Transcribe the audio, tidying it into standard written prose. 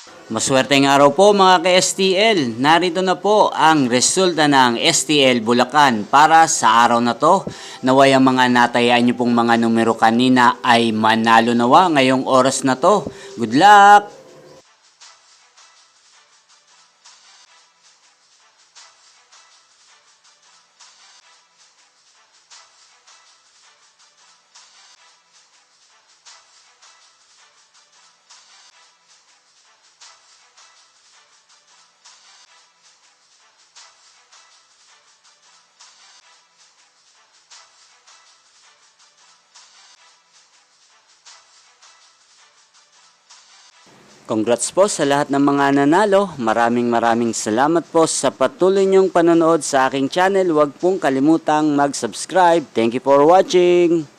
Maswerteng araw po mga ka-STL. Narito na po ang resulta ng STL Bulacan para sa araw na to. Naway ang mga natayaan nyo pong mga numero kanina ay manalo nawa ngayong oras na to. Good luck! Congrats po sa lahat ng mga nanalo. Maraming salamat po sa patuloy niyong panonood sa aking channel. Huwag pong kalimutang mag-subscribe. Thank you for watching!